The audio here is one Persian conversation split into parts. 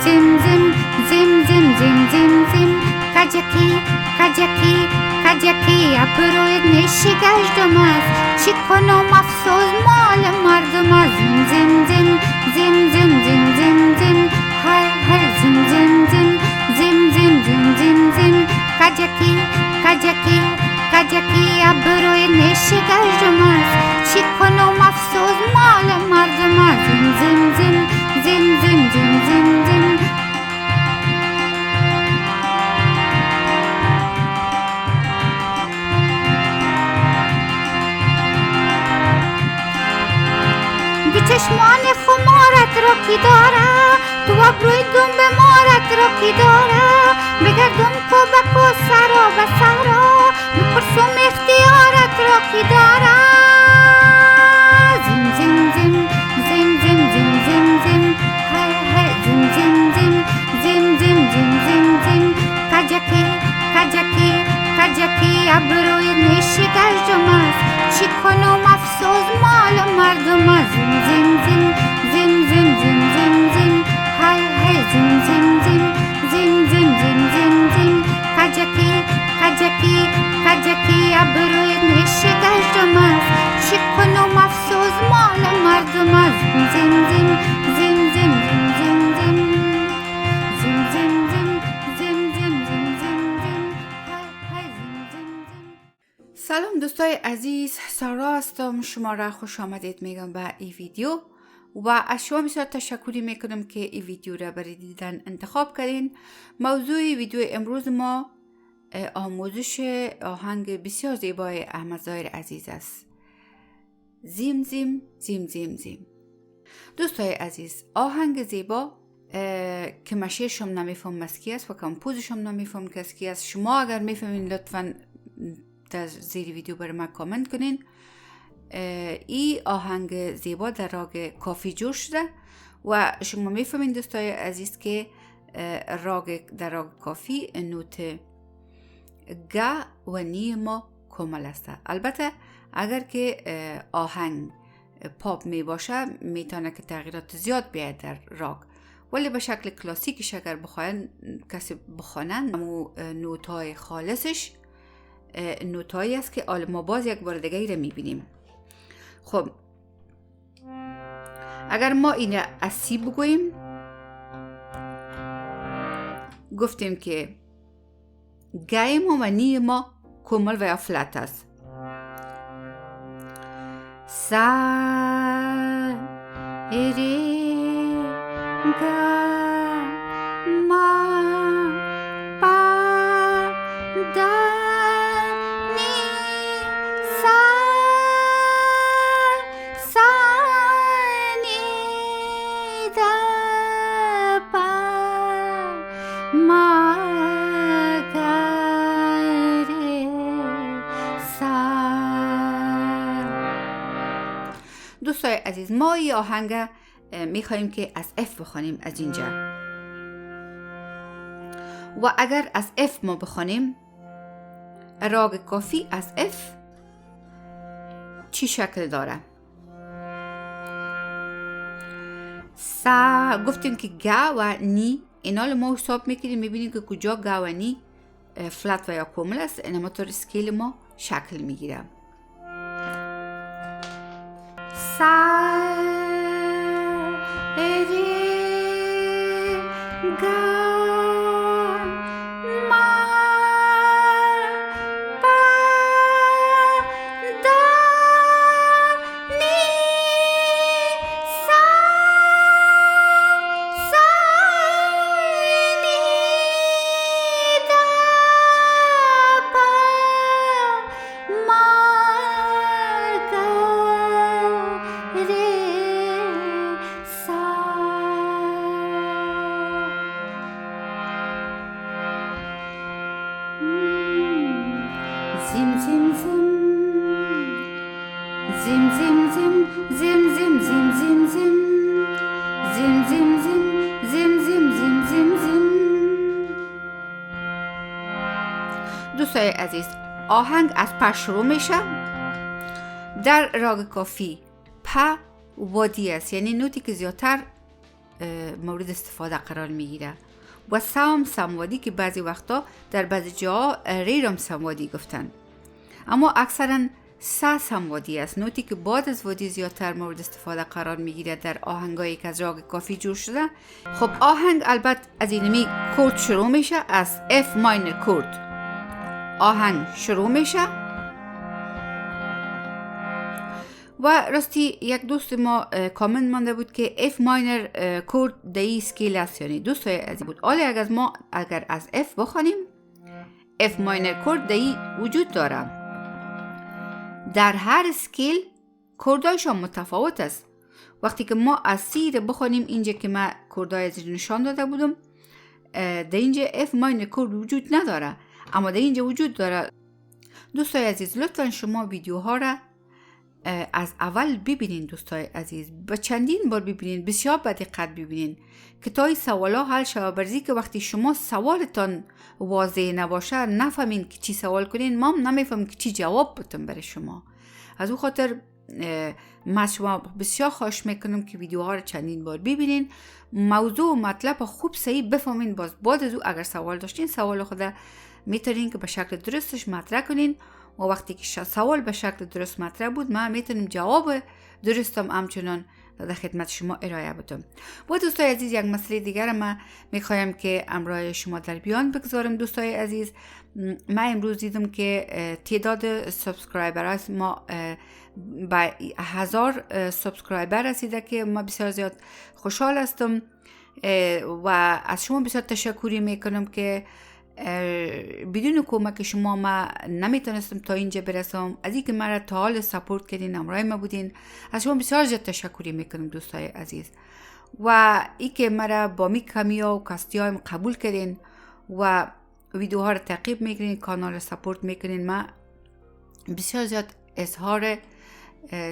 زم زم زم زم زم زم زم کجکی کجکی کجکی ابرویت نیشی گژدم است چی کنم افسوس مال مردم است زم زم زم زم زم زم زم هر زم زم زم زم زم زم زم زم کجکی کجکی کجکی ابرویت نیشی گژدم است چی کنم افسوس مال مردم است زم زم زم زم زم زم زم چشمان خمارت را کی داره تو ابروی دنبه مارت را کی داره بگردم کبک و سرا به سرا بپرسم اختیارت را کی داره زم زم زم زم زم زم زم زم هر زم زم زم زم زم زم زم زم کجکی کجکی کجکی ابروی نیشی گژدم است چی کنم افسوس مال مردم است زم زم زم زم زم زم زم هر زم زم زم زم زم زم زم زم کجکی کجکی کجکی ابروی نیشی گژدم است چی کنم افسوس مال مردم است زم زم زم زم زم زم زم زم زم زم زم زم زم زم زم هر زم زم زم. سلام دوستای عزیز، سارا هستم. شما را خوش آمدید میگم به این ویدیو و از شما بسیار تشکری میکنم که این ویدیو را برای دیدن انتخاب کردین. موضوع ویدیو امروز ما آموزش آهنگ بسیار زیبای احمد ظاهر عزیز است. زیم زیم زیم زیم زیم. دوستای عزیز، آهنگ زیبا که مشیشم نمیفهم مسکی است و کمپوزشم نمیفهم کسی است. شما اگر میفهمین لطفاً در زیر ویدیو برای من کامنت کنین. این آهنگ زیبا در راگ کافی جور شده و شما میفهمین دوستای عزیز که در راگ کافی نوت گ و نی ما کامل است. البته اگر که آهنگ پاپ می باشه میتونه که تغییرات زیاد بیاید در راگ، ولی به شکل کلاسیکش اگر بخواین کسی بخوانن نوتای خالصش نوتایی است که ما باز یک بار دیگه ای را میبینیم. خب اگر ما این را از سی بگوییم، گفتیم که گای ما و نی ما کامل و یا فلت است. سا ری گا ما پا دا دوستای عزیز، ما این آهنگ میخواییم که از اف بخوانیم از اینجا و اگر از اف ما بخوانیم راگ کافی از اف چی شکل داره؟ سا گفتیم که گا و نی اینا ما حساب میکنیم، میبینیم که کجا گا و نی فلت و یا کامل است. اینما طور اسکیل ما شکل میگیره. سا ری گا دوستای عزیز، آهنگ از پا شروع میشه. در راگ کافی پا وادی است، یعنی نوتی که زیادتر مورد استفاده قرار میگیره. و سموادی که بعضی وقتا در بعضی جاها ریرم سموادی گفتن، اما اکثرا سموادی است، نوتی که بعد از وادی زیادتر مورد استفاده قرار میگیره در آهنگایی که از راگ کافی جور شده. خب آهنگ البته از اینمی کورد شروع میشه، از F ماینر کورد آهنگ شروع میشه. و راستی یک دوست ما کامنت مانده بود که F ماینر کورد دی اسکیل است، یعنی دوستای عزیز بود. حالا اگر از F بخوانیم، F ماینر کورد دی وجود داره. در هر اسکیل کردایشان متفاوت است. وقتی که ما از سی رو بخوانیم، اینجا که من کردای از نشان داده بودم، در اینجا F ماینر کورد وجود نداره، اما در اینجا وجود داره. دوستای عزیز لطفا شما ویدیوها را از اول ببینین دوستای عزیز، با چندین بار ببینین، بسیار با دقت ببینین که تا این سوالا حل شود. برزی که وقتی شما سوالتان واضح نباشه، نفهمین که چی سوال کنین، ما هم نمیفهمیم که چی جواب بتون برای شما. از اون خاطر من شما بسیار خواهش میکنم که ویدیوها رو چندین بار ببینین، موضوع و مطلب خوب صحیح بفهمین. باز بعد از او اگر سوال داشتین، سوال خود میتونین که به شکل درستش مطرح کنین. و وقتی که سوال به شکل درست مطرح بود، من میتونم جواب درستم همچنان در خدمت شما ارائه بدم. با دوستای عزیز یک مسئله دیگر من میخوایم که امروز شما در بیان بگذارم. دوستای عزیز، من امروز دیدم که تعداد سابسکرایبر است ما به 1000 سابسکرایبر رسیده که ما بسیار زیاد خوشحال هستم و از شما بسیار تشکری میکنم که بدون کمک شما ما نمیتونستم تا اینجا برسم. از اینکه مرا تا حال سپورت کردین، همراه ما بودین، از شما بسیار زیاد تشکری میکنم دوستای عزیز. و اینکه مرا با می کمیا و کاستیایم قبول کردین و ویدیوها رو تعقیب میکنین، کانال رو سپورت میکنین، ما بسیار زیاد اظهار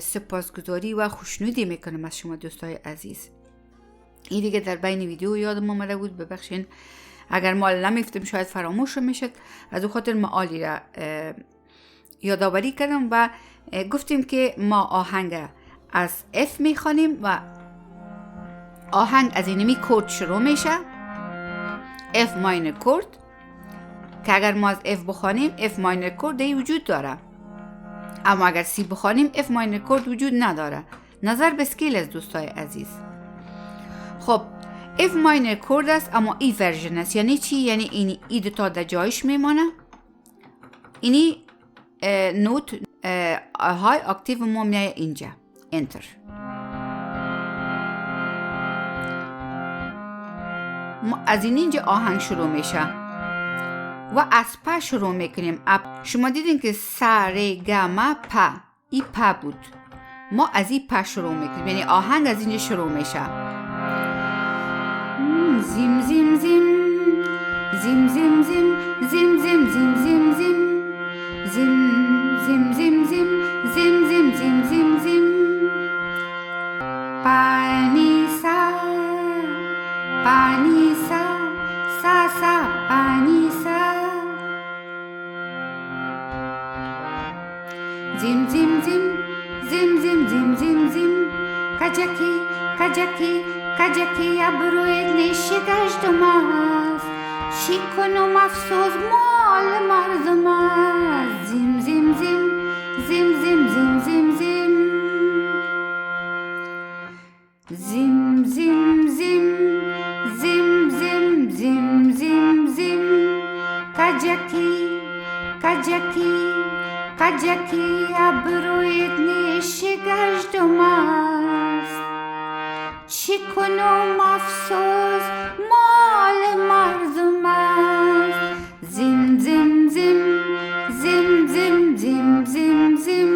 سپاسگزاری و خوشنودی میکنم از شما دوستای عزیز. این دیگه در بین ویدیو یادم آمده بود، ببخشین اگر ما نمیفتم، شاید فراموش میشد. از اون خاطر ما عالی را یادآوری کردم و گفتیم که ما آهنگ از F میخوانیم و آهنگ از اینمی کورد شروع میشه، F ماینر کورد، که اگر ما از F بخوانیم F ماینر کورد دی وجود داره، اما اگر C بخوانیم F ماینر کورد وجود نداره. نظر به اسکیل از دوستای عزیز. خب F ماینر کورد است، اما ای ورژن است. یعنی چی؟ یعنی اینی ای دوتا در جایش میمانه. اینی نوت های اکتیو ما میایه اینجا، انتر. از اینجا آهنگ شروع میشه و از پا شروع میکنیم. شما دیدین که ساره گما پا، ای پا بود، ما از ای پا شروع میکنیم، یعنی آهنگ از اینجا شروع میشه. زیم زیم زیم زیم زیم زیم زیم زیم زیم زیم زیم زیم زیم زیم زیم زیم زیم زیم زیم پانی سا سا سا پانی سا زیم زیم زیم زیم زیم زیم زیم زیم کجکی کجکی کجکی ابرویت نیشی گژدم است، چی کنم افسوس مال مردم است. زیم زیم زیم زیم زیم زیم زیم زیم زیم زیم زیم زیم زیم زیم زیم کجکی کجکی کجکی ابرویت نیشی گژدم است، چی کنم افسوس مال مردم است. زیم زیم زیم زیم زیم زیم زیم زیم.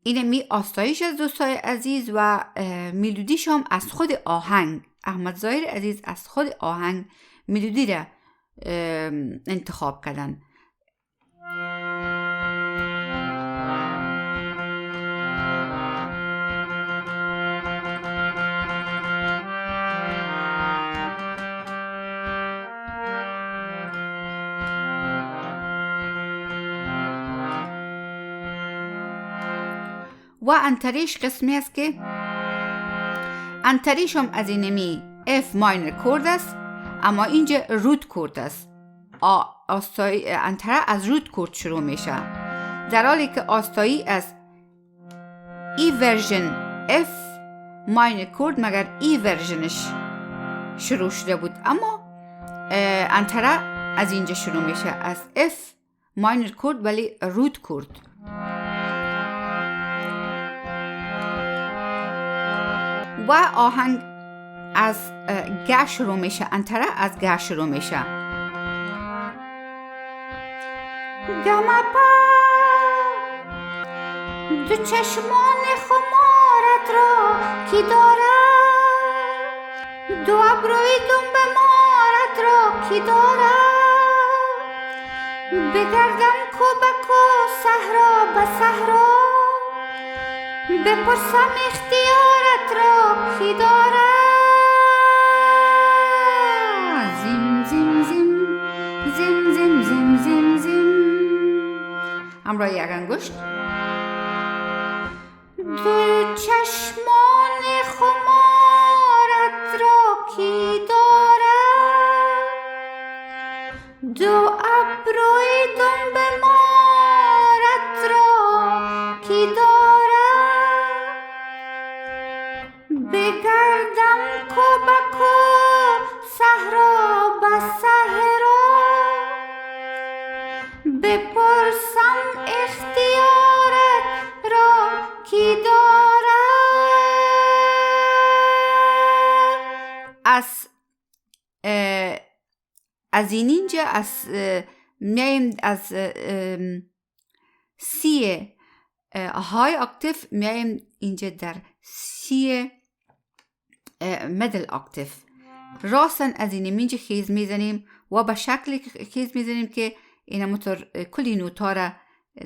اینه می آستایش از دوستای عزیز و میلودیش هم از خود آهنگ. احمد ظاهر عزیز از خود آهنگ میلودی را انتخاب کردن. و انتریش قسمی است که انتریش هم از اینمی F ماینر کورد است، اما اینجا رود کورد است. انتره از رود کورد شروع میشه، در حالی که آستایی از ای ورژن F ماینر کورد مگر ای ورژنش شروع شده بود، اما انتره از اینجا شروع میشه از F ماینر کورد ولی رود کورد. و آهنگ از گ شروع میشه، انتره از گ شروع میشه. گمپا دو چشمان خمارت را کی دارد، دو ابروی دنب مارت را کی دارد، بگردم کوبک و صحرا به صحرا، بپرسم اختیارت را کی دارد. زم زم زم زم زم زم زم زم. همراه یک انگشت. دو چشمان خمارت را کی دارد، دو ابروی دنب مارت را کی دارد، بگردم کوبک و صحرا به صحرا، بپرسم اختیارت را کی دارد. از این اینجا میایم از سی های اکتیف میایم اینجا در سی مدل اکتیف. راستن از این اینجا خیز میزنیم و به شکلی خیز میزنیم که این موتور کلی نوتا را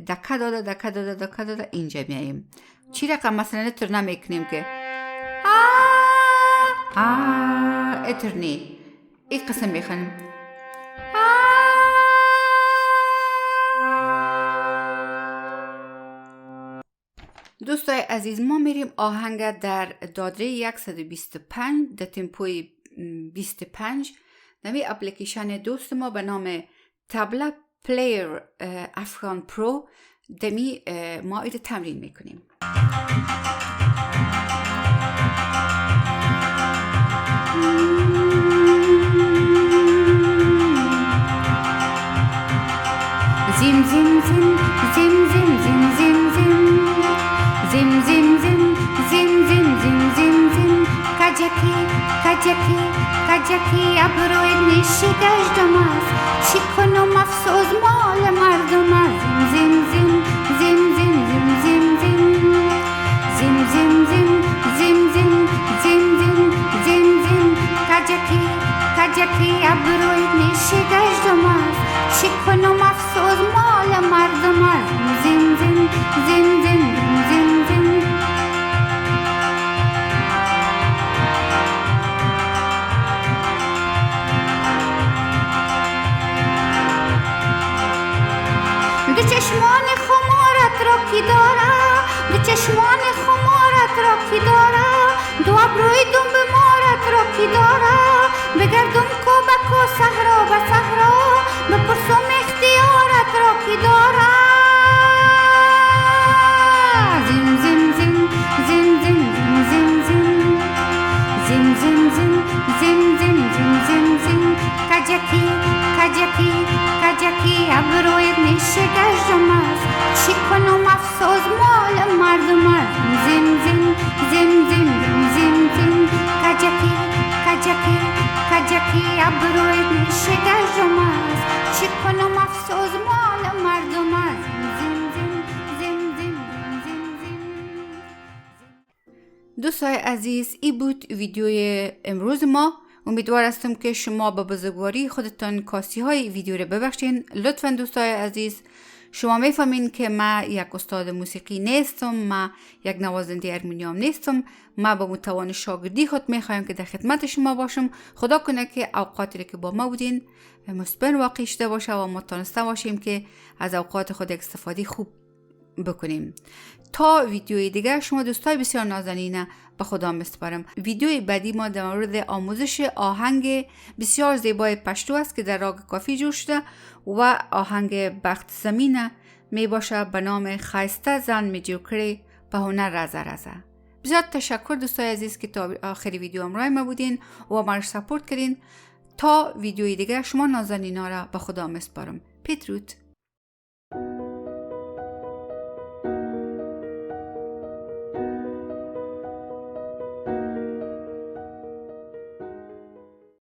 دکه داده اینجا میاییم. چی رقم مثلا اتر نمیکنیم که اتر نی، این قسم میخونیم. دوستای عزیز، ما میریم آهنگ در دادره 125 در تمپوی 25 نمی اپلیکیشن دوست ما به نام تبلا پلیر افغان پرو دمی ما ایده تمرین میکنیم. زم زم زم زم زم زم زم زم زم زم زم زم زم زم زم زم کجکی کجکی کجکی ابروی نیشی گژدم است، چی کنم افسوس مال مردم است. زم زم زم زم زم زم زم زم زم زم زم زم زم زم زم کجکی کجکی ابروی نیشی گژدم است، چی کنم افسوس مال مردم است. زم زم زم زم زم زم. دو چشمان خمارت را کی دارد، دو چشمان خمارت را کی دارد، دو ابروی دنب مارت را کی دارد، بگردم کوبک و صحرا به صحرا، بپرسم اختیارت را کی دارد. زم زم زم زم زم زم زم زم زم زم زم زم زم زم زم کجکی کجکی کجکی ابروی نیشی گژدم است، چی کنم افسوس مال مردم است. زم زم زم زم زم زم کجکی کجکی کجکی ابروی نیشی گژدم است، چی کنم افسوس مال مردم است. زم زم زم زم زم زم. دوستای عزیز، این بود ویدیوی امروز ما. امیدوار هستم که شما به بزرگواری خودتان کاستی های ویدیو رو ببخشین. لطفاً دوستای عزیز، شما میفهمین که ما یک استاد موسیقی نیستم، ما یک نوازنده هارمونیوم نیستم. ما با متوان شاگردی خود میخوایم که در خدمت شما باشم. خدا کنه که اوقاتی که با ما بودین مثبت واقع شده باشه و ما تونسته باشیم که از اوقات خود استفاده خوب بکنیم. تا ویدیوی دیگه شما دوستای بسیار نازنین به خدا میسپارم. ویدیوی بعدی ما در مورد آموزش آهنگ بسیار زیبای پشتو است که در راگ کافی جور شده و آهنگ بخت زمینه می باشه به نام خایسته زن می جو کری به هنر رزه رزه. بسیار تشکر دوستای عزیز که تا آخری ویدیو همراه ما بودین و ما رو سپورت کردین. تا ویدیوی دیگه شما نازنینا را به خدا میسپارم. پیتروت.